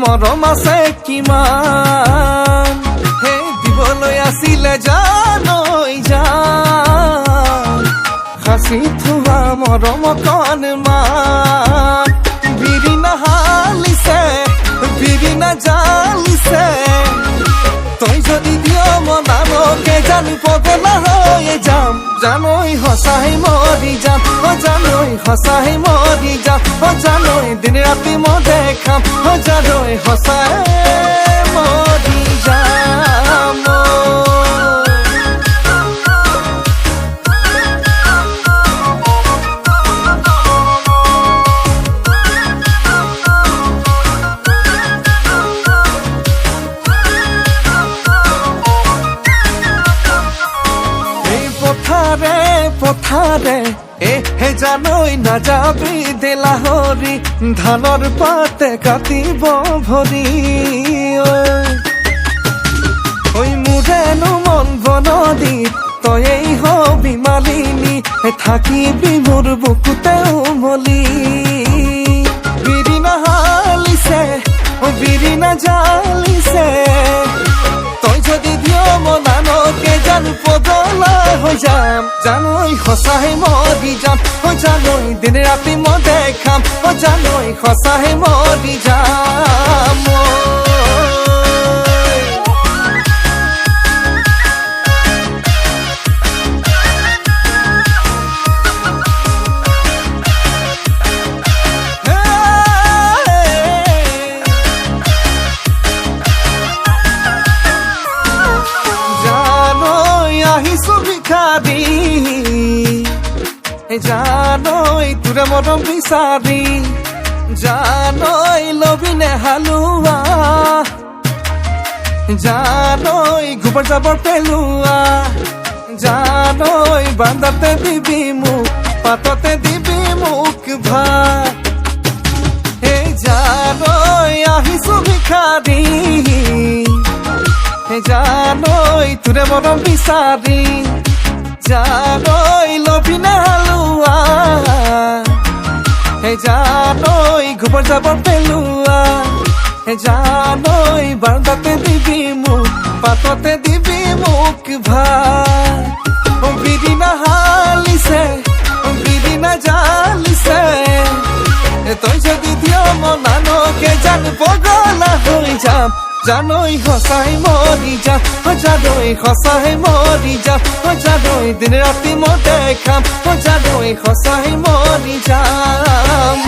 মৰম আছে কিমান হে দিবলৈ আছিলে জানৈ জান সাঁচি থোৱা মৰম অকণমান বিৰি নাহালিছে বিৰি নাজালিছে তই যদি দিয় মনালকে জানি পগলা হৈ যাম জানৈ সঁচাই মৰি যাম জানৈ সঁচাই মৰি যাম জানৈ দিন ৰাতি মই দেখাম জানৈ সঁচাই মৰি যাম পথাৰে হে জানৈ নাযাবি দেলাহৰি ধানৰ পাতে কাটিব ভৰি ঐ মোৰেনো মন বনদি তয়েই হবি মালিনী থাকিবি মোৰ বুকুতে উমলি বিৰি নাহালিছে বিৰি নাজালিছে তই যদি দিয় মনালকে জানো পগলা হৈ যাম জানৈ সঁচাই মৰি যাম জানৈ দিন ৰাতি মই দেখাম জানৈ সঁচাই মৰি যাম জানৈ তোৰে মৰম বিচাৰি জানৈ লবিনে হালোৱা জানৈ গোবৰ জাবৰ পেলোৱা জানৈ বান্দাতে দিবি মোক পাততে দিবি মোক ভাত হে জানৈ আহিছো ভিখাৰী জানৈ তোৰে মৰম বিচাৰি জানৈ লবিনে হালোৱা হে জানৈ গোবৰ জাবৰ পেলোৱা হে জানৈ বান্দাতে দিবি মোক পাততে দিবি মোক ভাত বিৰি নাহালিছে বিৰি নাজালিছে তই যদি দিয় মনালকে জান পগলা হৈ যাম জানৈ সঁচাই মৰি যাম জানৈ সঁচাই মৰি যাম জানৈ দিন ৰাতি মই দেখাম জানৈ সঁচাই মৰি যাম